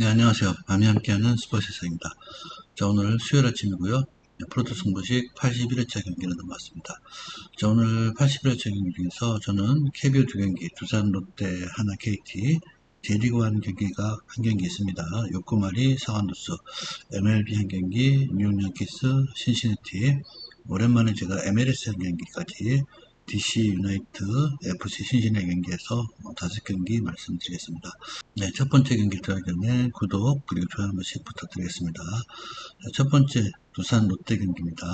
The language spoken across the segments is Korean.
안녕하세요. 밤이 함께하는 스포츠세상입니다. 자, 오늘 수요일 아침이고요. 프로토 승부식 81회차 경기를 넘어왔습니다. 자, 오늘 81회차 경기 중에서 저는 KBO 두 경기, 두산 롯데 하나 KT, J리그 한 경기가 한 경기 있습니다. 요코마리 상한두스, MLB 한 경기, 뉴욕 양키스, 신시내티, 오랜만에 제가 MLS 한 경기까지 DC 유나이트, FC 신시내 경기에서 5경기 말씀드리겠습니다. 네, 첫 번째 경기 들어가기 전에 구독 그리고 좋아요 한 번씩 부탁드리겠습니다. 첫 번째 두산 롯데 경기입니다.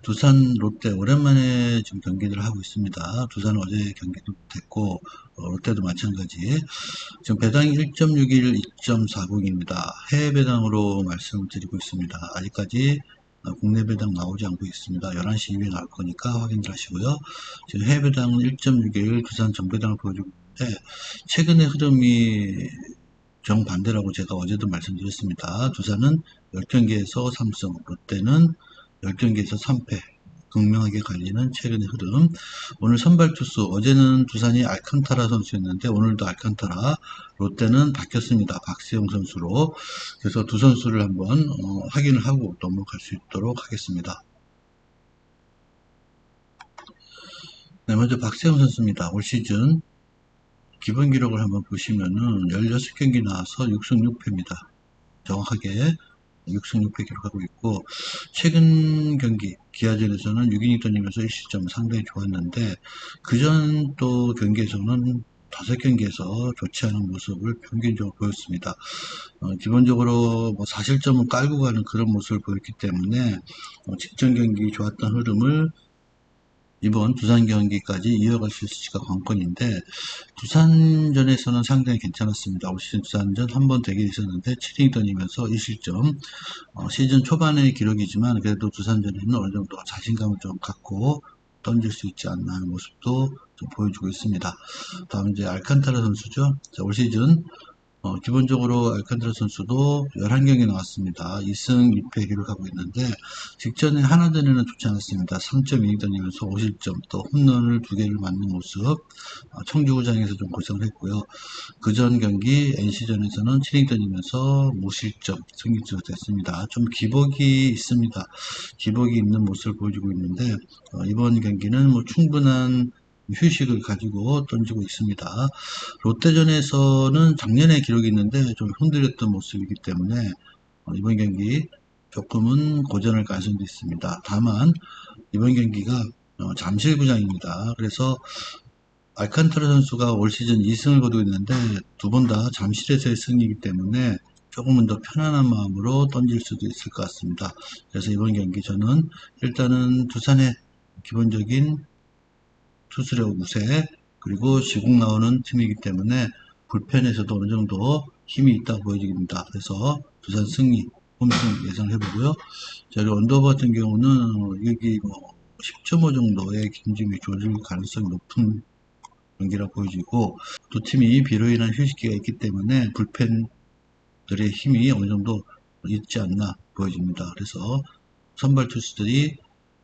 두산 롯데 오랜만에 지금 경기를 하고 있습니다. 두산은 어제 경기도 됐고 롯데도 마찬가지. 지금 배당이 1.61, 2.40입니다. 해외 배당으로 말씀드리고 있습니다. 아직까지 국내 배당 나오지 않고 있습니다. 11시 이후에 나올 거니까 확인들 하시고요. 지금 해외 배당은 1.61, 두산 정배당을 보여주고 있는데 최근의 흐름이 정반대라고 제가 어제도 말씀드렸습니다. 두산은 10경기에서 3승, 롯데는 10경기에서 3패. 극명하게 갈리는 최근의 흐름. 오늘 선발 투수, 어제는 두산이 알칸타라 선수였는데 오늘도 알칸타라, 롯데는 바뀌었습니다. 박세용 선수로. 그래서 두 선수를 한번 확인을 하고 넘어갈 수 있도록 하겠습니다. 네, 먼저 박세용 선수입니다. 올 시즌 기본 기록을 한번 보시면은 16경기 나와서 6승 6패입니다. 정확하게 6승 6패 기록하고 있고, 최근 경기 기아전에서는 6이닝 던지면서 1실점 상당히 좋았는데, 그전 또 경기에서는 5경기에서 좋지 않은 모습을 평균적으로 보였습니다. 기본적으로 뭐 4실점을 깔고 가는 그런 모습을 보였기 때문에 직전 경기 좋았던 흐름을 이번 두산 경기까지 이어갈 수 있을지가 관건인데, 두산전에서는 상당히 괜찮았습니다. 올 시즌 두산전 한 번 대결이 있었는데 7이닝 던지면서 1실점. 시즌 초반의 기록이지만 그래도 두산전에는 어느 정도 자신감을 좀 갖고 던질 수 있지 않나 하는 모습도 좀 보여주고 있습니다. 다음 이제 알칸타라 선수죠. 자, 올 시즌 기본적으로 알칸타라 선수도 11경기 나왔습니다. 2승 2패 기록하고 있는데 직전에 하나전에는 좋지 않았습니다. 3.2 던지면서 5실점, 또 홈런을 2개를 맞는 모습. 청주구장에서 좀 고생을 했고요. 그전 경기 NC전에서는 7이닝 던지면서 무실점 승리투가 됐습니다. 좀 기복이 있습니다. 기복이 있는 모습을 보여주고 있는데 이번 경기는 뭐 충분한 휴식을 가지고 던지고 있습니다. 롯데전에서는 작년에 기록이 있는데 좀 흔들렸던 모습이기 때문에 이번 경기 조금은 고전할 가능성도 있습니다. 다만 이번 경기가 잠실구장입니다. 그래서 알칸타라 선수가 올 시즌 2승을 거두고 있는데 두 번 다 잠실에서의 승리이기 때문에 조금은 더 편안한 마음으로 던질 수도 있을 것 같습니다. 그래서 이번 경기 저는 일단은 두산의 기본적인 투수력 우세, 그리고 시국 나오는 팀이기 때문에 불펜에서도 어느 정도 힘이 있다고 보여집니다. 그래서 두산 승리, 홈승 예상을 해보고요. 저희 언더버 같은 경우는 여기 뭐 10.5 정도의 김진미 조질 가능성이 높은 경기라고 보여지고, 두 팀이 비로 인한 휴식기가 있기 때문에 불펜들의 힘이 어느 정도 있지 않나 보여집니다. 그래서 선발 투수들이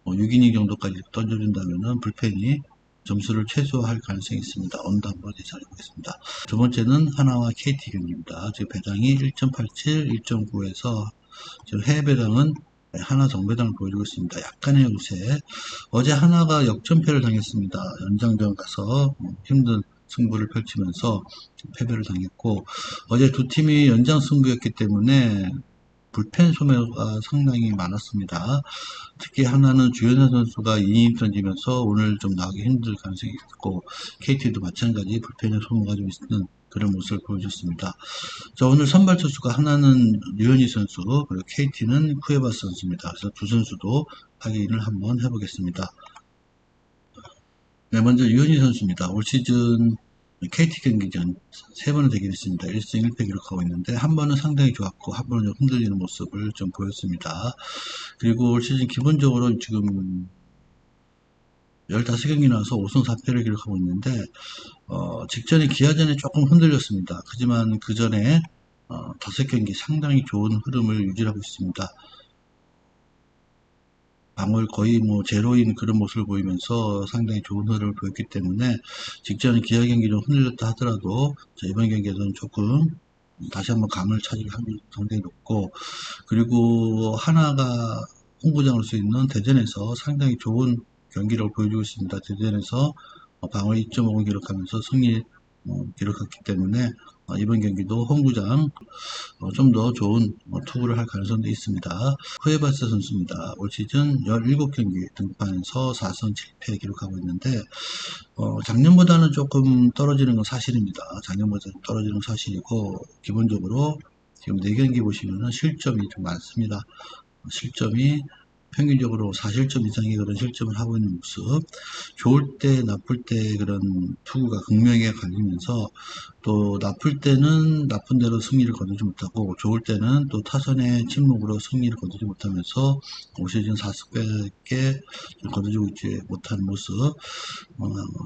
6이닝 정도까지 던져준다면 불펜이 점수를 최소화할 가능성이 있습니다. 언더 한번 예상해 보겠습니다. 두 번째는 하나와 KT 경기입니다. 지금 배당이 1.87, 1.9에서 지금 해외 배당은 하나 정배당을 보여주고 있습니다. 약간의 우세. 어제 하나가 역전패를 당했습니다. 연장전 가서 힘든 승부를 펼치면서 패배를 당했고, 어제 두 팀이 연장 승부였기 때문에 불펜 소모가 상당히 많았습니다. 특히 하나는 주현현 선수가 2이닝 던지면서 오늘 좀 나오기 힘들 가능성이 있고, KT도 마찬가지 불펜의 소모가 좀 있는 그런 모습을 보여줬습니다. 자, 오늘 선발 투수가 하나는 류현희 선수, 그리고 KT는 쿠에바스 선수입니다. 그래서 두 선수도 확인을 한번 해보겠습니다. 네, 먼저 류현희 선수입니다. 올 시즌 KT 경기전 3번을 대결했습니다. 1승 1패 기록하고 있는데 한 번은 상당히 좋았고 한 번은 좀 흔들리는 모습을 좀 보였습니다. 그리고 올 시즌 기본적으로 지금 15경기 나와서 5승 4패를 기록하고 있는데 직전에 기아전에 조금 흔들렸습니다. 하지만 그 전에 5경기 상당히 좋은 흐름을 유지하고 있습니다. 방울 거의 뭐 제로인 그런 모습을 보이면서 상당히 좋은 흐름을 보였기 때문에 직전에 기아 경기 좀 흔들렸다 하더라도 이번 경기에서는 조금 다시 한번 감을 찾을 확률이 상당히 높고, 그리고 하나가 홍구장을 수 있는 대전에서 상당히 좋은 경기력을 보여주고 있습니다. 대전에서 방어 2.50 기록하면서 승리 기록했기 때문에 이번 경기도 홍구장 좀 더 좋은 투구를 할 가능성도 있습니다. 후에바스 선수입니다. 올 시즌 17경기 등판해서 4승 7패 기록하고 있는데 작년보다는 조금 떨어지는 건 사실입니다. 작년보다 떨어지는 건 사실이고, 기본적으로 지금 4경기 보시면은 실점이 좀 많습니다. 실점이 평균적으로 4실점 이상의 그런 실점을 하고 있는 모습. 좋을 때, 나쁠 때 그런 투구가 극명하게 갈리면서, 또 나쁠 때는 나쁜 대로 승리를 거두지 못하고, 좋을 때는 또 타선의 침묵으로 승리를 거두지 못하면서 올 시즌 4승밖에 거두지 있지 못하는 모습.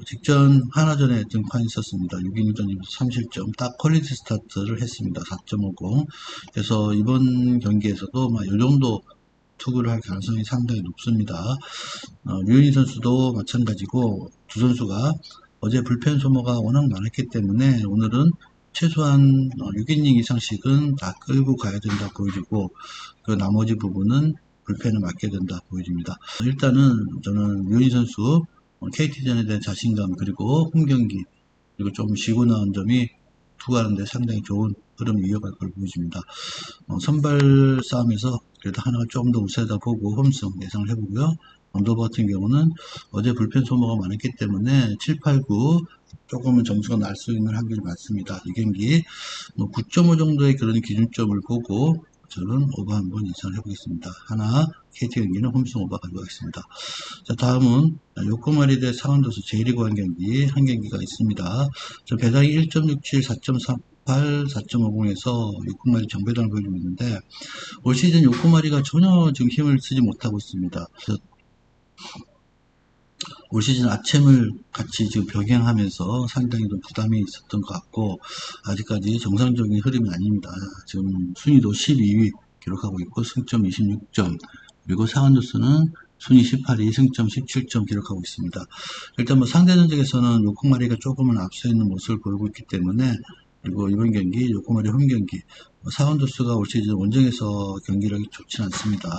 직전 하나전에 등판했었습니다. 6이닝전 3실점, 딱 퀄리티 스타트를 했습니다. 4.50. 그래서 이번 경기에서도 이 정도 투구를 할 가능성이 상당히 높습니다. 류현희 선수도 마찬가지고, 두 선수가 어제 불펜 소모가 워낙 많았기 때문에 오늘은 최소한 6이닝 이상씩은 다 끌고 가야 된다 보여지고, 그 나머지 부분은 불펜을 맡게 된다 보여집니다. 일단은 저는 류현희 선수 KT전에 대한 자신감, 그리고 홈경기, 그리고 좀 쉬고 나온 점이 투구하는데 상당히 좋은 흐름을 이어갈 걸 보여집니다. 선발 싸움에서 그래도 하나가 좀 더 우세하다 보고 홈승 예상을 해보고요. 언더버 같은 경우는 어제 불펜 소모가 많았기 때문에 7, 8, 9 조금은 점수가 날 수 있는 확률이 많습니다. 이 경기 9.5 정도의 그런 기준점을 보고 저는 오버 한번 예상을 해보겠습니다. 하나 KT 경기는 홈승 오버 가져가겠습니다. 자, 다음은 요코마리 대 상원도수 제1리그 한 경기가 있습니다. 저 배당이 1.67, 4.38, 4.50에서 요코마리 정배당을 보여주고 있는데, 올 시즌 요코마리가 전혀 지금 힘을 쓰지 못하고 있습니다. 올 시즌 아챔을 같이 지금 병행하면서 상당히 좀 부담이 있었던 것 같고, 아직까지 정상적인 흐름이 아닙니다. 지금 순위도 12위 기록하고 있고, 승점 26점, 그리고 상한도수는 순위 18위, 승점 17점 기록하고 있습니다. 일단 뭐 상대 전적에서는 요코마리가 조금은 앞서 있는 모습을 보이고 있기 때문에, 그리고 이번 경기 요코마리 홈 경기 상한도수가 올 시즌 원정에서 경기력이 좋지 않습니다.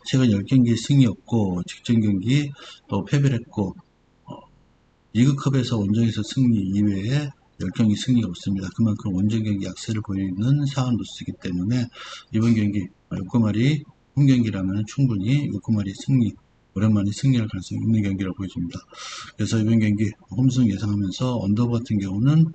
최근 10경기 승이 없고, 직전 경기 또 패배를 했고, 리그컵에서 원정에서 승리 이외에 10경기 승리가 없습니다. 그만큼 원정 경기 약세를 보이는 상한도수이기 때문에 이번 경기 요코마리 홈 경기라면 충분히 요코마리 승리, 오랜만에 승리할 가능성이 있는 경기라고 보여집니다. 그래서 이번 경기 홈승 예상하면서 언더버 같은 경우는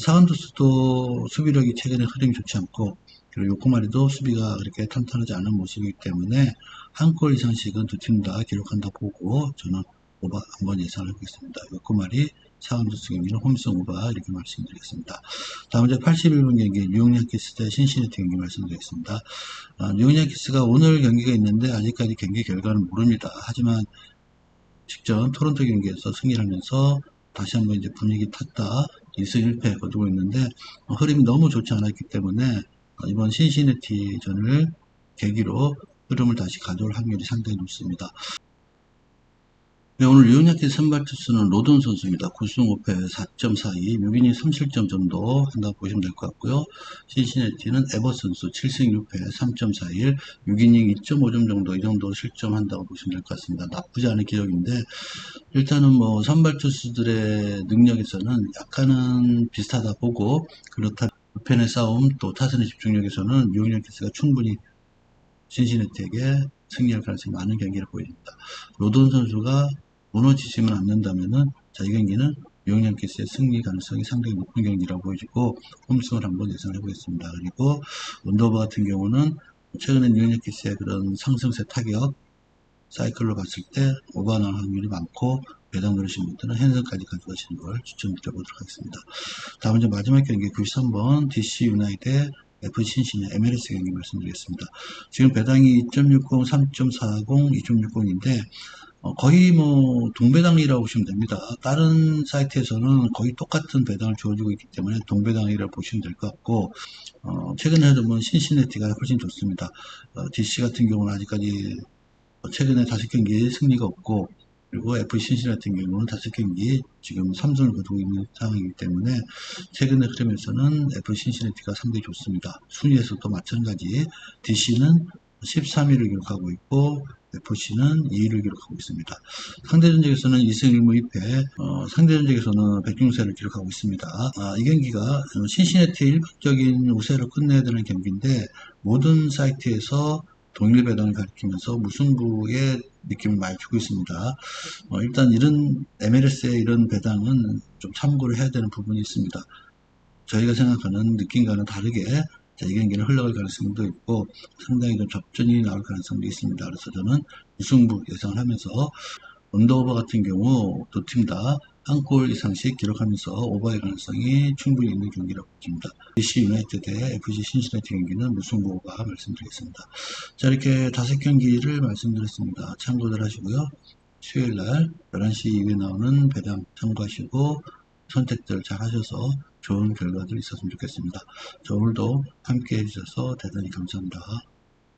상한도수도 수비력이 최근에 흐름이 좋지 않고, 그리고 요코마리도 수비가 그렇게 탄탄하지 않은 모습이기 때문에 한 골 이상씩은 두 팀 다 기록한다 보고 저는 오버 한번 예상을 해보겠습니다. 요코마리 상한도수 경기는 홈승 오버 이렇게 말씀드리겠습니다. 다음 이제 81분 경기 뉴욕 양키스 대 신시내티 경기 말씀드리겠습니다. 뉴욕 양키스가 오늘 경기가 있는데 아직까지 경기 결과는 모릅니다. 하지만 직전 토론토 경기에서 승리를 하면서 다시 한번 이제 분위기 탔다 2승 1패 거두고 있는데 흐름이 너무 좋지 않았기 때문에 이번 신시내티전을 계기로 흐름을 다시 가져올 확률이 상당히 높습니다. 네, 오늘 유영약의 선발 투수는 로돈 선수입니다. 9승 5패 4.42, 6이닝 3실점 정도 한다고 보시면 될 것 같고요. 신시내티는 에버 선수 7승 6패 3.41, 6이닝 2.5점 정도, 이 정도 실점한다고 보시면 될 것 같습니다. 나쁘지 않은 기록인데, 일단은 뭐 선발 투수들의 능력에서는 약간은 비슷하다 보고, 그렇다 불펜의 싸움 또 타선의 집중력에서는 뉴욕 양키스가 충분히 신시내티에게 승리할 가능성이 많은 경기를 보입니다. 로돈 선수가 무너지지만 않는다면은 이 경기는 뉴욕 양키스의 승리 가능성이 상당히 높은 경기라고 보여지고 홈승을 한번 예상해 보겠습니다. 그리고 원더버 같은 경우는 최근에 뉴욕 양키스의 그런 상승세 타격 사이클로 봤을 때 오버할 확률이 많고 배당 누르신 분들은 핸선까지 가져가시는 걸 추천드려보도록 하겠습니다. 다음 이제 마지막 경기 93번 DC 유나이티드 FC 신시내 MLS 경기 말씀드리겠습니다. 지금 배당이 2.60, 3.40, 2.60인데 거의 뭐 동배당이라고 보시면 됩니다. 다른 사이트에서는 거의 똑같은 배당을 주어지고 있기 때문에 동배당이라고 보시면 될 것 같고, 최근에 좀 신시내티가 훨씬 좋습니다. DC 같은 경우는 아직까지 최근에 5경기 승리가 없고, 그리고 FC 신시내 같은 경우는 5경기 지금 3승을 거두고 있는 상황이기 때문에 최근의 흐름에서는 FC 신시내티가 상당히 좋습니다. 순위에서도 마찬가지 DC는 13위를 기록하고 있고 FC는 2위를 기록하고 있습니다. 상대 전적에서는 2승 1무 2패, 상대 전적에서는 백중세를 기록하고 있습니다. 이 경기가 신시내티의 일방적인 우세를 끝내야 되는 경기인데 모든 사이트에서 동일 배당을 가리키면서 무승부의 느낌을 많이 주고 있습니다. 일단 이런 MLS의 이런 배당은 좀 참고를 해야 되는 부분이 있습니다. 저희가 생각하는 느낌과는 다르게 이 경기는 흘러갈 가능성도 있고 상당히 좀 접전이 나올 가능성도 있습니다. 그래서 저는 무승부 예상을 하면서 언더오버 같은 경우 두 팀 다 한 골 이상씩 기록하면서 오버의 가능성이 충분히 있는 경기라고 봅니다. DC 유나이티드 대 FC 신시내티 경기는 무승부 오버 말씀드리겠습니다. 자, 이렇게 5경기를 말씀드렸습니다. 참고들 하시고요. 수요일날 11시 이후에 나오는 배당 참고하시고 선택들 잘 하셔서 좋은 결과들 있었으면 좋겠습니다. 자, 오늘도 함께 해주셔서 대단히 감사합니다.